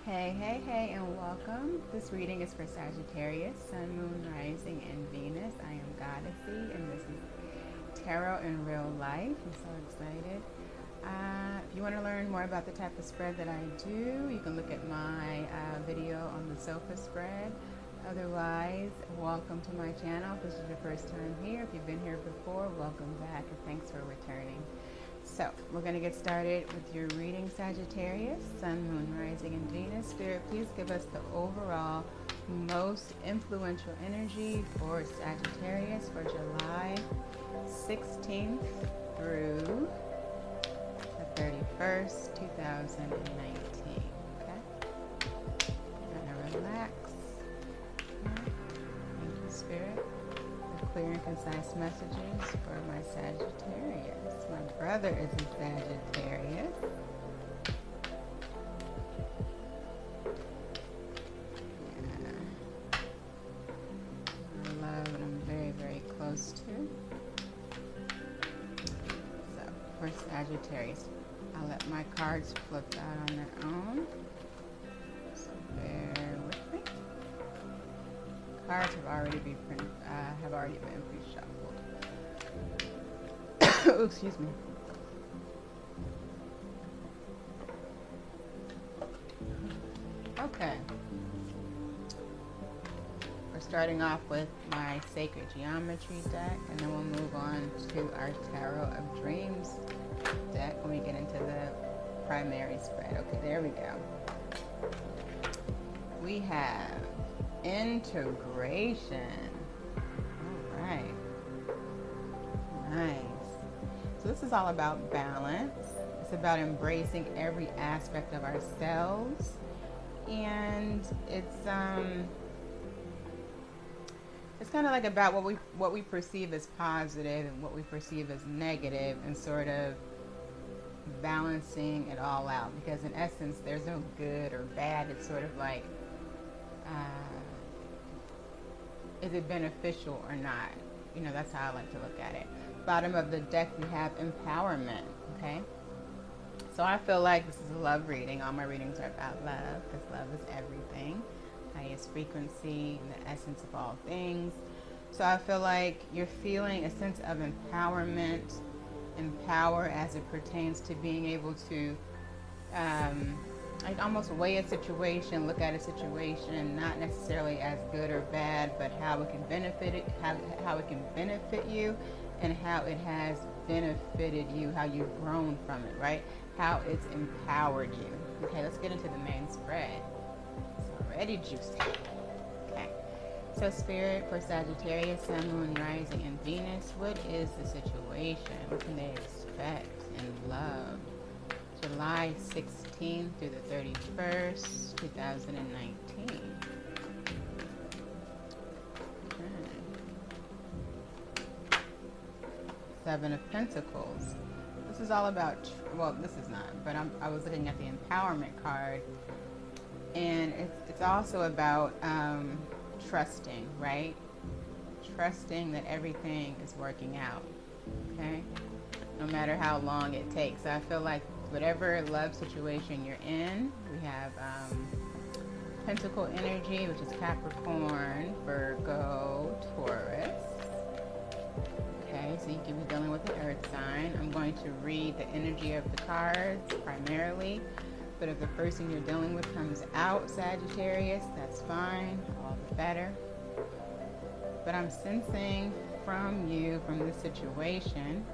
Hey, and welcome. This reading is for Sagittarius, Sun, Moon, Rising, and Venus. I am Goddessy, and this is Tarot in Real Life. I'm so excited. If you want to learn more about the type of spread that I do, you can look at my video on the sofa spread. Otherwise, welcome to my channel. If this is your first time here, if you've been here before, welcome back, and thanks for returning. So, we're going to get started with your reading, Sagittarius, Sun, Moon, Rising, and Venus. Spirit, please give us the overall most influential energy for Sagittarius for July 16th through the 31st, 2019. Okay? I'm going to relax. Thank you, Spirit. Clear and concise messages for my Sagittarius. My brother is a Sagittarius. Yeah. I love and I'm very, very close to. So, for Sagittarius, I'll let my cards flip out on their own. So, bear with me. Cards have already been pre-shuffled. Oh, excuse me. Okay. We're starting off with my Sacred Geometry deck, and then we'll move on to our Tarot of Dreams deck when we get into the primary spread. Okay, there we go. We have integration. All right. Nice. So this is all about balance. It's about embracing every aspect of ourselves. And it's kind of like about what we perceive as positive and what we perceive as negative, and sort of balancing it all out, because in essence there's no good or bad. It's sort of like, is it beneficial or not? You know, that's how I like to look at it. Bottom of the deck, we have empowerment, okay? So I feel like this is a love reading. All my readings are about love, because love is everything. Highest frequency, and the essence of all things. So I feel like you're feeling a sense of empowerment, empower as it pertains to being able to like almost weigh a situation, look at a situation, not necessarily as good or bad, but how it can benefit it, how it can benefit you, and how it has benefited you, how you've grown from it, right? How it's empowered you. Okay, let's get into the main spread. It's already juicy. Okay. So Spirit, for Sagittarius, Sun, Moon, Rising, and Venus, what is the situation? What can they expect in love? July 16th through the 31st, 2019. Okay. Seven of Pentacles. This is all about, well, this is not, but I was looking at the empowerment card, and it's also about trusting, right? Trusting that everything is working out, okay? No matter how long it takes. So I feel like whatever love situation you're in, we have Pentacle energy, which is Capricorn, Virgo, Taurus. Okay, so you can be dealing with an earth sign. I'm going to read the energy of the cards primarily, but if the person you're dealing with comes out Sagittarius, that's fine, all the better. But I'm sensing from you, from this situation,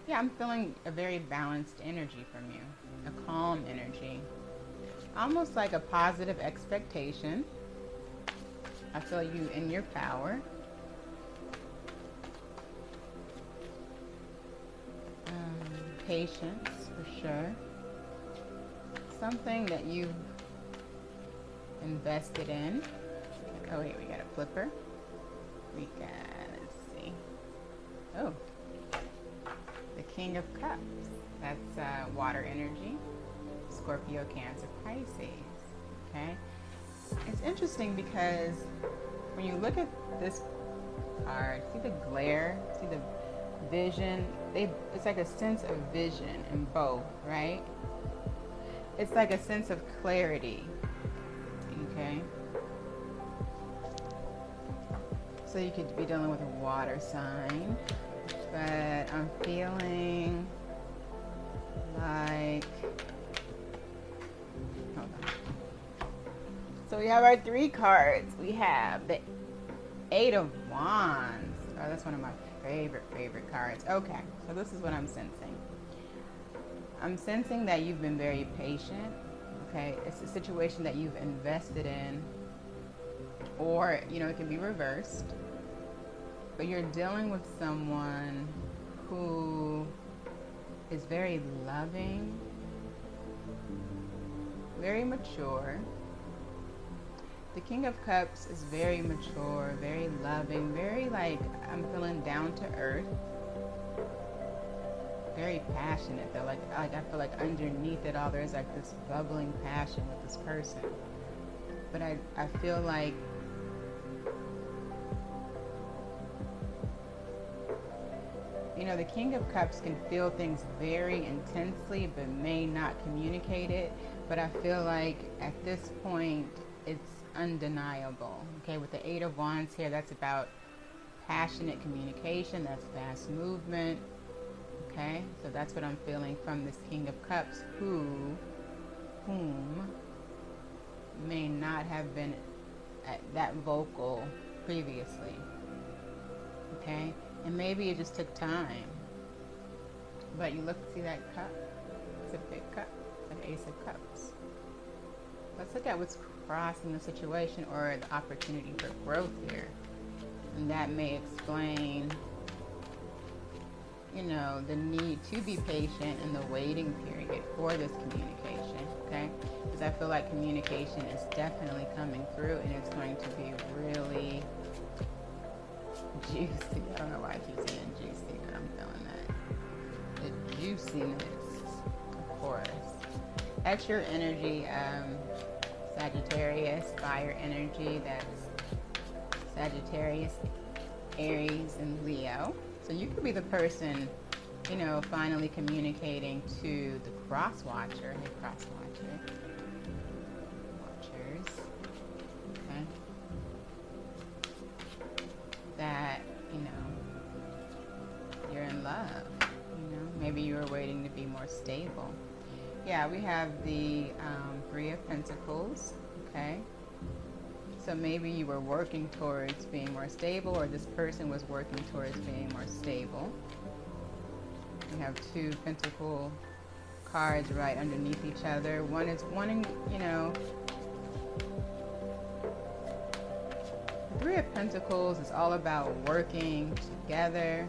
yeah, I'm feeling a very balanced energy from you, a calm energy, almost like a positive expectation. I feel you in your power. Patience, for sure. Something that you've invested in. Oh wait, we got a flipper. We got, let's see. Oh, the King of Cups. That's water energy. Scorpio, Cancer, Pisces. Okay. It's interesting because when you look at this card, see the glare, see the vision. It's like a sense of vision in both, right? It's like a sense of clarity, okay? So you could be dealing with a water sign, but I'm feeling like, hold on. So we have our 3 cards. We have the 8 of Wands. Oh, that's one of my favorite cards. Okay, so this is what I'm sensing. I'm sensing that you've been very patient. Okay, it's a situation that you've invested in, or it can be reversed. But you're dealing with someone who is very loving, very mature. The King of Cups is very mature, very loving, very I'm feeling down to earth. Very passionate though. I feel like underneath it all there's like this bubbling passion with this person. But I feel like the King of Cups can feel things very intensely but may not communicate it. But I feel like at this point it's undeniable. Okay, with the 8 of Wands here, that's about passionate communication, that's fast movement. Okay, so that's what I'm feeling from this King of Cups, whom may not have been that vocal previously. Okay, and maybe it just took time. But you see that cup? It's a big cup, an Ace of Cups. Let's look at what's crossing the situation or the opportunity for growth here. And that may explain, the need to be patient in the waiting period for this communication, okay? Because I feel like communication is definitely coming through and it's going to be really juicy. I don't know why I keep saying juicy, but I'm feeling that. The juiciness, of course. That's your energy, Sagittarius, fire energy. That's Sagittarius, Aries, and Leo. So you could be the person, finally communicating to the cross watcher. Hey, cross watcher. Watchers. Okay. That, you're in love. Maybe you were waiting to be more stable. Yeah, we have the 3 of Pentacles. Okay. So maybe you were working towards being more stable, or this person was working towards being more stable. We have 2 Pentacle cards right underneath each other. One is wanting, the 3 of Pentacles is all about working together.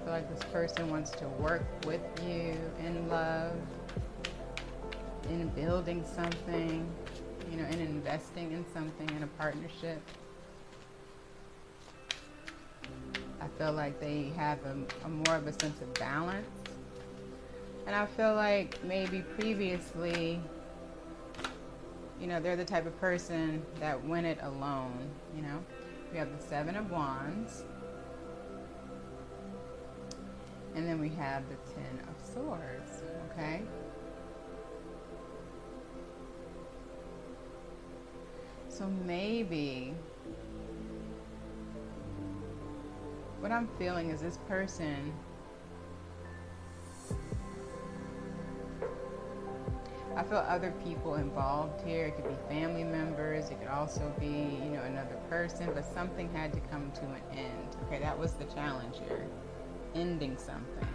Like this person wants to work with you in love, in building something, in investing in something, in a partnership. I feel like they have a more of a sense of balance. And I feel like maybe previously, they're the type of person that went it alone, We have the 7 of Wands. And then we have the 10 of Swords, okay? So maybe what I'm feeling is this person, I feel other people involved here. It could be family members. It could also be, another person, but something had to come to an end. Okay, that was the challenge here. Ending something.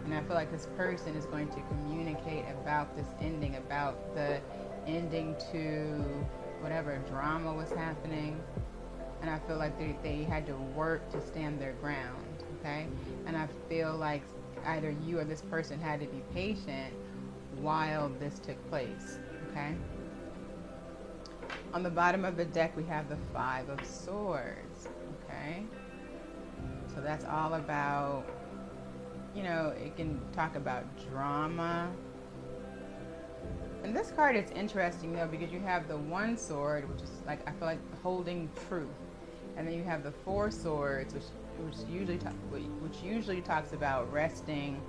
And I feel like this person is going to communicate about this ending, about the ending to whatever drama was happening. And I feel like they had to work to stand their ground, okay? And I feel like either you or this person had to be patient while this took place, okay? On the bottom of the deck, we have the 5 of Swords, okay? So that's all about, it can talk about drama. And this card is interesting though, because you have the one sword, which is like, I feel like holding truth, and then you have the four swords, which usually talks about resting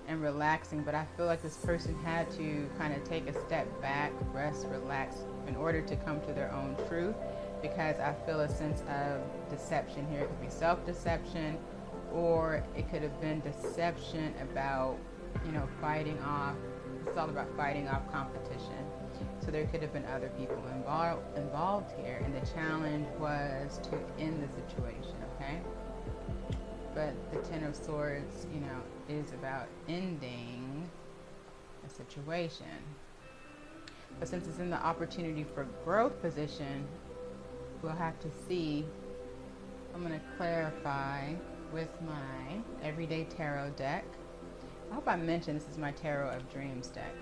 and relaxing. But I feel like this person had to kind of take a step back, rest, relax, in order to come to their own truth, because I feel a sense of deception here. It could be self-deception, or it could have been deception about, fighting off. It's all about fighting off competition. So there could have been other people involved here, and the challenge was to end the situation, okay? But the Ten of Swords, is about ending a situation. But since it's in the opportunity for growth position, we'll have to see. I'm going to clarify with my everyday tarot deck. I hope I mentioned this is my Tarot of Dreams deck.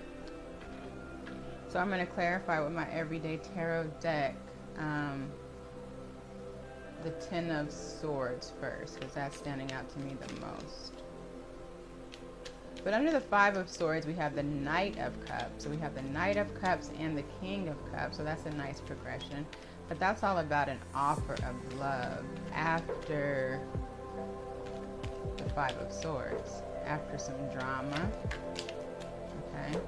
So I'm going to clarify with my everyday tarot deck the Ten of Swords first, because that's standing out to me the most. But under the Five of Swords, we have the Knight of Cups. So we have the Knight of Cups and the King of Cups. So that's a nice progression. But that's all about an offer of love after the Five of Swords. After some drama, okay?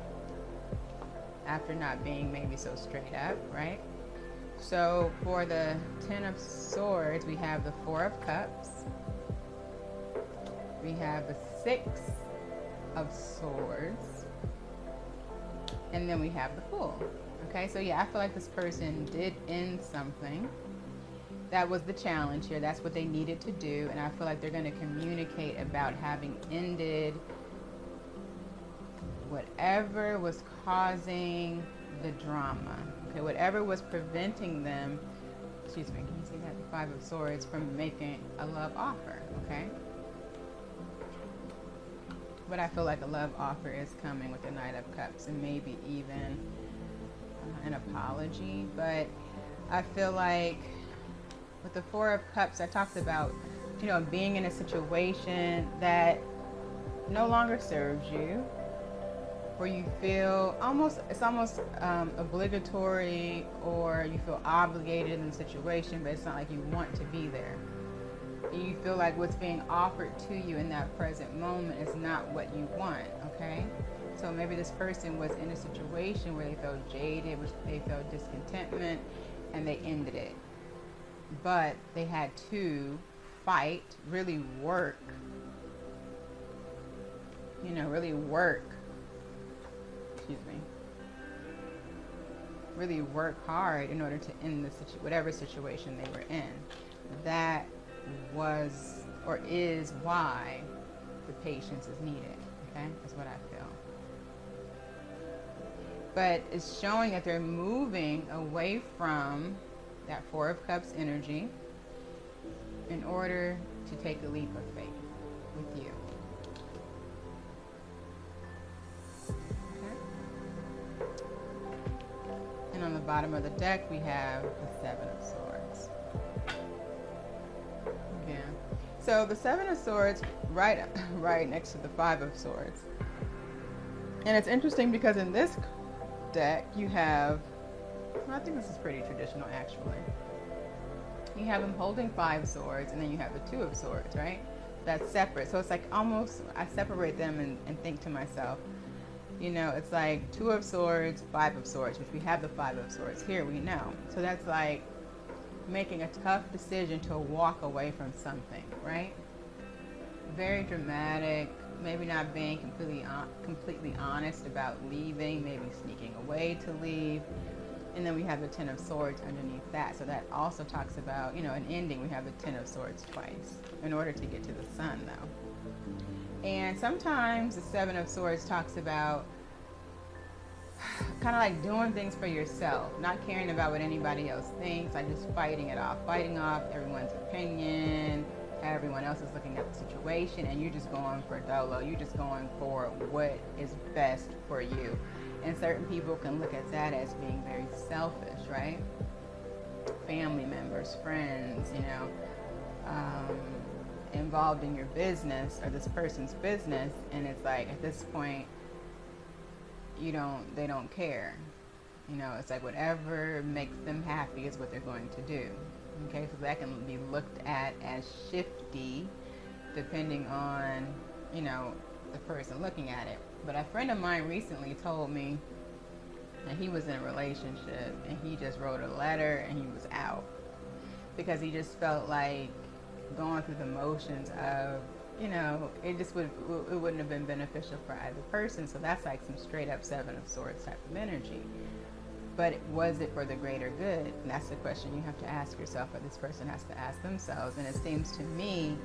After not being maybe so straight up, right? So for the Ten of Swords, we have the Four of Cups. We have the Six of Swords. And then we have the Fool. Okay, so yeah, I feel like this person did end something. That was the challenge here. That's what they needed to do. And I feel like they're going to communicate about having ended whatever was causing the drama. Okay, whatever was preventing them, excuse me, can you see that? The Five of Swords, from making a love offer, okay? But I feel like a love offer is coming with the Knight of Cups, and maybe even an apology. But I feel like with the Four of Cups, I talked about, being in a situation that no longer serves you, where you feel it's almost obligatory, or you feel obligated in the situation, but it's not like you want to be there. You feel like what's being offered to you in that present moment is not what you want, okay? So maybe this person was in a situation where they felt jaded, which they felt discontentment, and they ended it. But they had to fight, really work, really work hard in order to end whatever situation they were in. That was or is why the patience is needed, okay? That's what I feel. But it's showing that they're moving away from that Four of Cups energy in order to take a leap of faith with you. Okay? And on the bottom of the deck, we have the Seven of Swords. Yeah. So the Seven of Swords right next to the Five of Swords. And it's interesting because in this deck you have, I think this is pretty traditional actually. You have him holding 5 swords, and then you have the 2 of swords, right? That's separate. So it's like almost, I separate them and think to myself, it's like 2 of swords, 5 of swords, which we have the 5 of swords here, we know. So that's like making a tough decision to walk away from something, right? Very dramatic, maybe not being completely honest about leaving, maybe sneaking away to leave. And then we have the 10 of Swords underneath that. So that also talks about, an ending. We have the 10 of Swords twice in order to get to the sun, though. And sometimes the 7 of Swords talks about kind of like doing things for yourself, not caring about what anybody else thinks, like just fighting off everyone's opinion, how everyone else is looking at the situation, and you're just going for dolo. You're just going for what is best for you. And certain people can look at that as being very selfish, right? Family members, friends, involved in your business or this person's business. And it's like, at this point, they don't care. You know, it's like whatever makes them happy is what they're going to do. Okay, so that can be looked at as shifty depending on, you know, the person looking at it. But a friend of mine recently told me that he was in a relationship and he just wrote a letter and he was out because he just felt like going through the motions of, you know, it wouldn't have been beneficial for either person. So that's like some straight up Seven of Swords type of energy. But was it for the greater good? And that's the question you have to ask yourself, or this person has to ask themselves. And it seems to me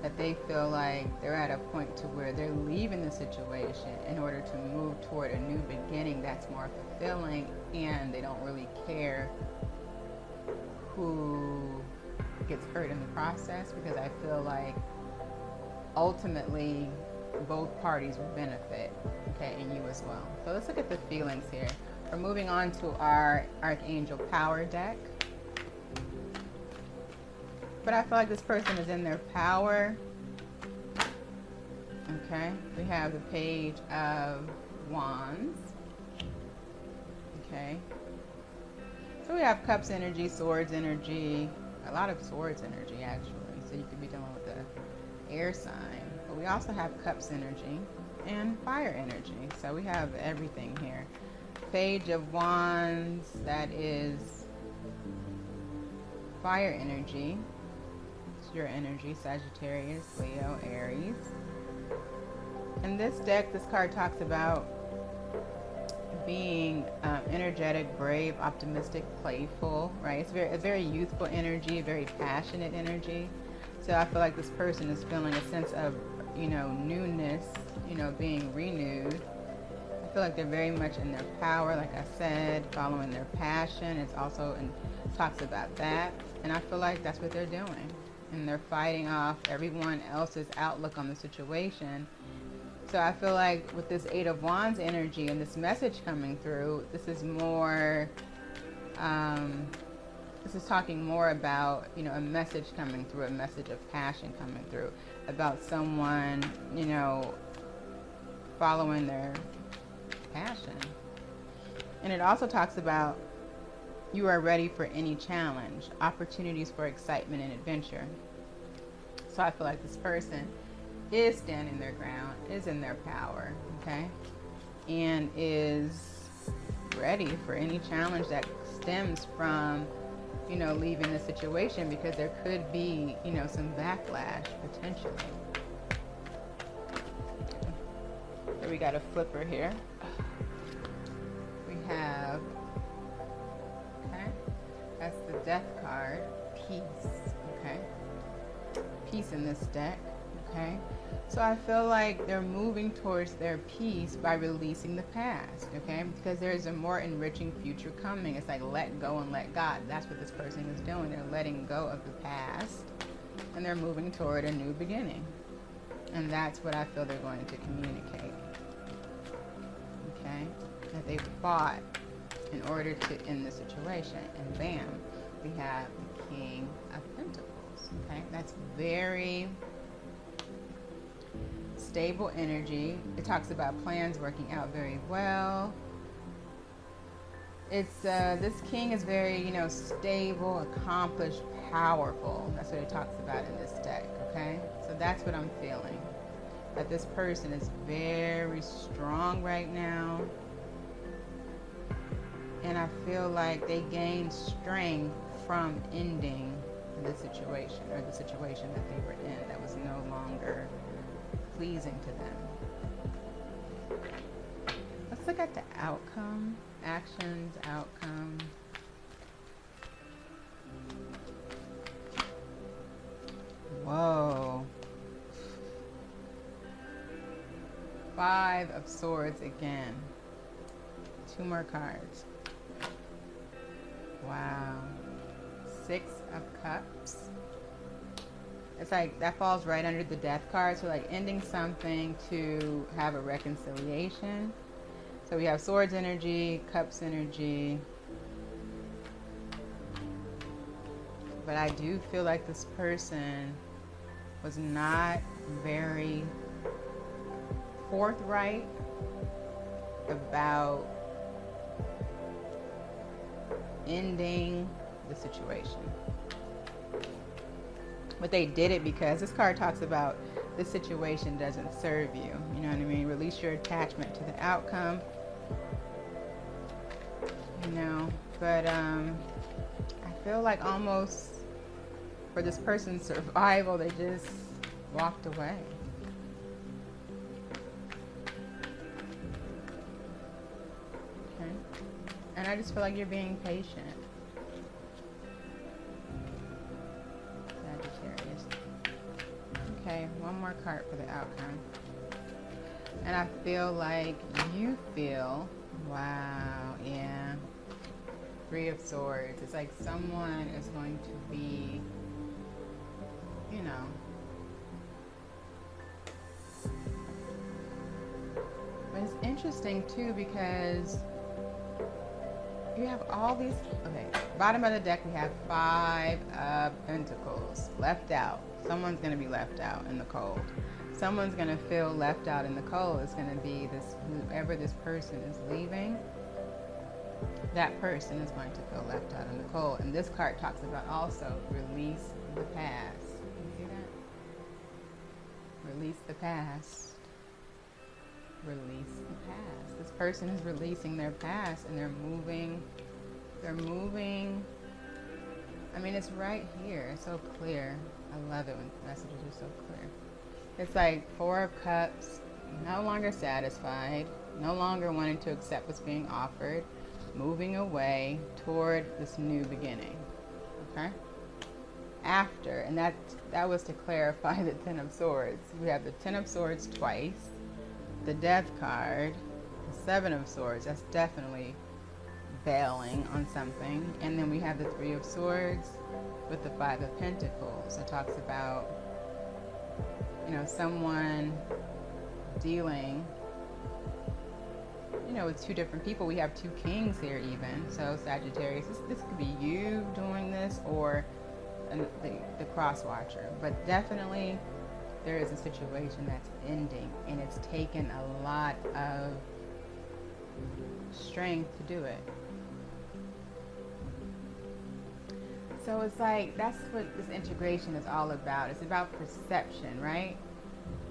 that they feel like they're at a point to where they're leaving the situation in order to move toward a new beginning that's more fulfilling, and they don't really care who gets hurt in the process, because I feel like ultimately both parties will benefit, okay, and you as well. So let's look at the feelings here. We're moving on to our Archangel Power deck. But I feel like this person is in their power. Okay, we have the Page of Wands. Okay, so we have Cups energy, Swords energy, a lot of Swords energy actually. So you could be dealing with the air sign. But we also have Cups energy and Fire energy. So we have everything here. Page of Wands, that is fire energy. It's your energy, Sagittarius, Leo, Aries. In this deck, this card talks about being energetic, brave, optimistic, playful, right? It's a very youthful energy, very passionate energy. So I feel like this person is feeling a sense of, you know, newness, you know, being renewed. I feel like they're very much in their power, like I said, following their passion. It's also talks about that, and I feel like that's what they're doing, and they're fighting off everyone else's outlook on the situation. So I feel like with this Eight of Wands energy and this message coming through, this is more, this is talking more about, you know, a message coming through, a message of passion coming through, about someone, you know, following their passion. And it also talks about you are ready for any challenge, opportunities for excitement and adventure. So I feel like this person is standing their ground, is in their power, okay, and is ready for any challenge that stems from, you know, leaving the situation, because there could be, you know, some backlash potentially. So we got a flipper here. We have, okay, that's the Death card, peace, okay, peace in this deck, okay. So I feel like they're moving towards their peace by releasing the past, okay, because there's a more enriching future coming. It's like let go and let God. That's what this person is doing. They're letting go of the past and they're moving toward a new beginning. And that's what I feel they're going to communicate. Okay? That they fought in order to end the situation. And bam, we have the King of Pentacles. Okay? That's very stable energy. It talks about plans working out very well. It's this king is very, you know, stable, accomplished, powerful. That's what it talks about in this deck, okay? So that's what I'm feeling. That this person is very strong right now. And I feel like they gained strength from ending the situation, or the situation that they were in that was no longer pleasing to them. Let's look at the outcome, actions, outcome. Whoa. Five of Swords again. Two more cards. Wow. Six of Cups. It's like that falls right under the Death card. So like ending something to have a reconciliation. So we have Swords energy, Cups energy. But I do feel like this person was not very forthright about ending the situation. But they did it because this card talks about the situation doesn't serve you. You know what I mean? Release your attachment to the outcome. You know, but I feel like almost for this person's survival, they just walked away. Okay. And I just feel like you're being patient. Sagittarius. Okay, one more card for the outcome. And I feel like you feel, wow, yeah. 3 of Swords. It's like someone is going to be, you know, but it's interesting too because you have all these, okay, bottom of the deck we have 5 of Pentacles left out. Someone's going to be left out in the cold. Someone's going to feel left out in the cold. It's going to be this, whoever this person is leaving, that person is going to feel left out in the cold. And this card talks about also release the past. You see that? Release the past. Release the past. This person is releasing their past and they're moving. I mean, it's right here. It's so clear. I love it when messages are so clear. It's like 4 of Cups, no longer satisfied, no longer wanting to accept what's being offered, moving away toward this new beginning. Okay? After, and that was to clarify the 10 of Swords. We have the 10 of Swords twice, the Death card, the 7 of Swords. That's definitely bailing on something. And then we have the 3 of Swords with the 5 of Pentacles. It talks about, you know, someone dealing, you know, with 2 different people. We have 2 kings here even. So Sagittarius, this could be you doing this or the cross watcher. But definitely there is a situation that's ending and it's taken a lot of strength to do it. So it's like, that's what this integration is all about. It's about perception, right?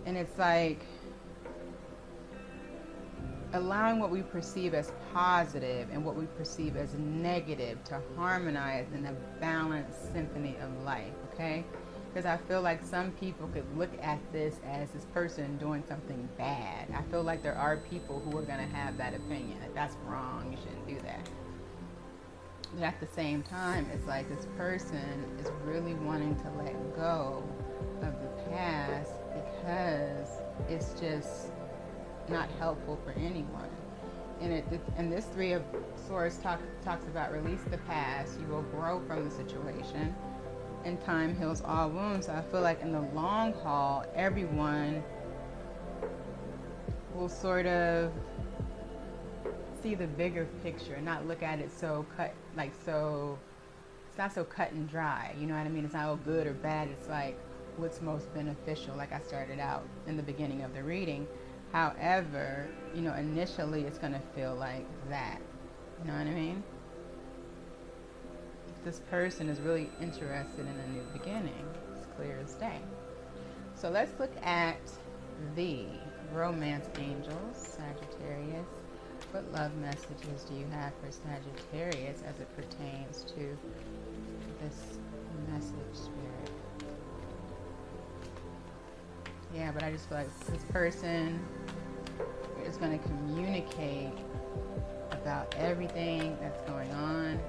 And it's like allowing what we perceive as positive and what we perceive as negative to harmonize in a balanced symphony of life, okay? Because I feel like some people could look at this as this person doing something bad. I feel like there are people who are going to have that opinion, that that's wrong, you shouldn't do that. But at the same time, it's like this person is really wanting to let go of the past because it's just not helpful for anyone. And this 3 of Swords talks about release the past. You will grow from the situation, and time heals all wounds. So I feel like in the long haul, everyone will sort of see the bigger picture and not look at it so it's not so cut and dry. You know what I mean? It's not all good or bad. It's like what's most beneficial, like I started out in the beginning of the reading. However, you know, initially it's going to feel like that. You know what I mean? This person is really interested in a new beginning. It's clear as day. So let's look at the romance angels, Sagittarius. What love messages do you have for Sagittarius as it pertains to this message, Spirit? Yeah, but I just feel like this person is going to communicate about everything that's going on.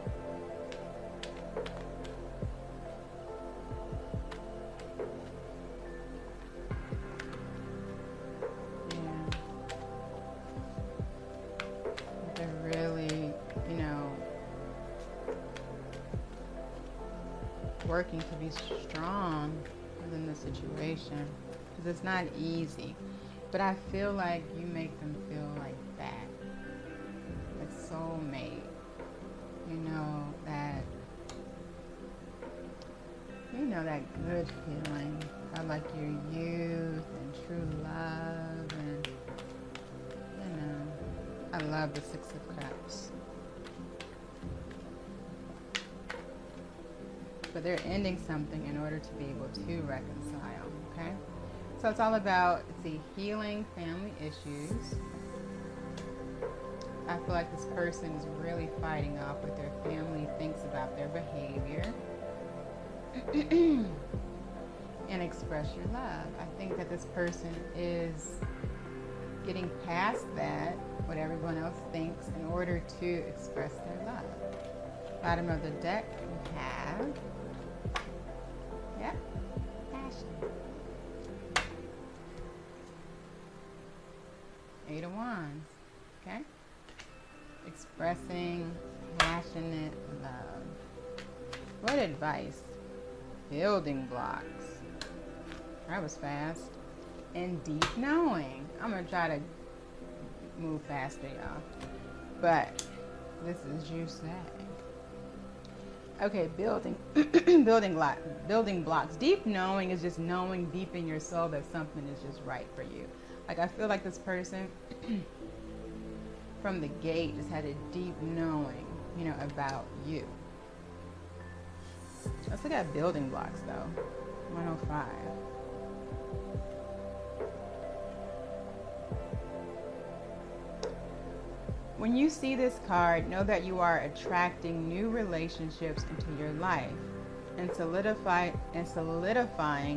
Working to be strong within the situation because it's not easy, but I feel like you make them feel like that, like soulmate, you know, that good feeling of like your youth and true love, and you know, I love the Six of Cups. But they're ending something in order to be able to reconcile, okay? So it's all about, see, healing family issues. I feel like this person is really fighting off what their family thinks about their behavior. And express your love. I think that this person is getting past that, what everyone else thinks, in order to express their love. Bottom of the deck, we have, yep, passion. 8 of Wands, okay? Expressing passionate love. What advice? Building blocks. That was fast. And deep knowing. I'm going to try to move faster, y'all. But this is you saying. Okay, building blocks. Deep knowing is just knowing deep in your soul that something is just right for you. Like, I feel like this person from the gate just had a deep knowing, you know, about you. Let's look at building blocks, though. 105. When you see this card, know that you are attracting new relationships into your life and solidifying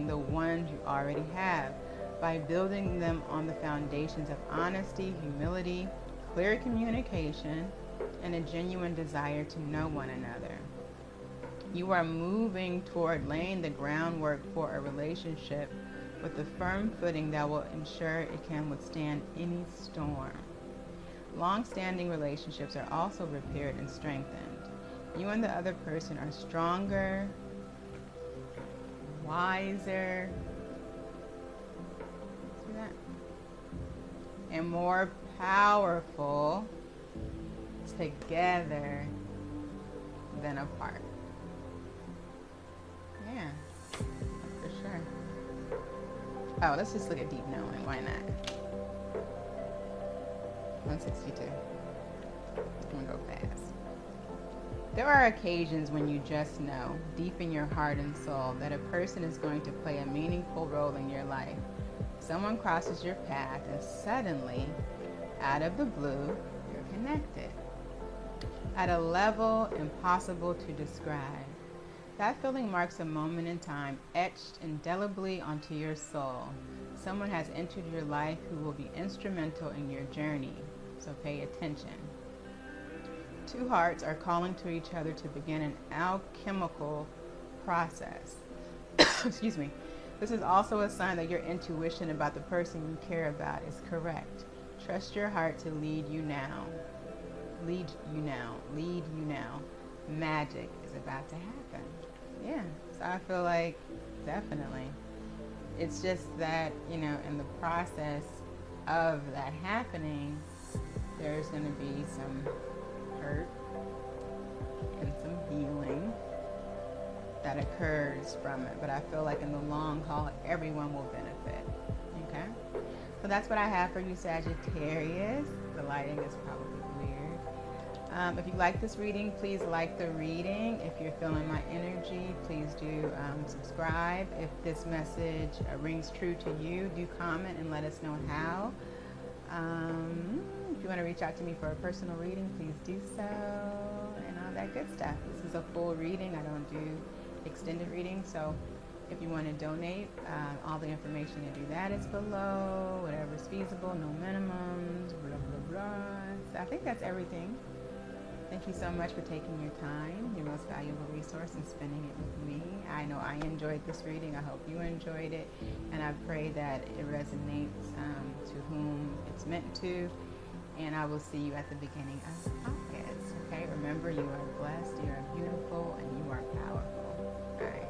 the ones you already have by building them on the foundations of honesty, humility, clear communication, and a genuine desire to know one another. You are moving toward laying the groundwork for a relationship with a firm footing that will ensure it can withstand any storm. Long-standing relationships are also repaired and strengthened. You and the other person are stronger, wiser, see that? And more powerful together than apart. Yeah, for sure. Oh, let's just look at deep knowing. Why not? 162. I'm gonna go fast. There are occasions when you just know, deep in your heart and soul, that a person is going to play a meaningful role in your life. Someone crosses your path and suddenly, out of the blue, you're connected. At a level impossible to describe. That feeling marks a moment in time etched indelibly onto your soul. Someone has entered your life who will be instrumental in your journey, so pay attention. Two hearts are calling to each other to begin an alchemical process. Excuse me. This is also a sign that your intuition about the person you care about is correct. Trust your heart to lead you now. Lead you now. Lead you now. Magic is about to happen. Yeah, so I feel like definitely. It's just that, you know, in the process of that happening, there's going to be some hurt and some healing that occurs from it. But I feel like in the long haul, everyone will benefit. Okay? So that's what I have for you, Sagittarius. The lighting is probably weird. If you like this reading, please like the reading. If you're feeling my energy, please do subscribe. If this message rings true to you, do comment and let us know how. If you want to reach out to me for a personal reading, please do so, and all that good stuff. This is a full reading. I don't do extended readings, so if you want to donate, all the information to do that is below. Whatever's feasible, no minimums, blah, blah, blah. So I think that's everything. Thank you so much for taking your time, your most valuable resource, and spending it with me. I know I enjoyed this reading. I hope you enjoyed it, and I pray that it resonates to whom it's meant to. And I will see you at the beginning of August. Okay, remember, you are blessed, you are beautiful, and you are powerful. All right.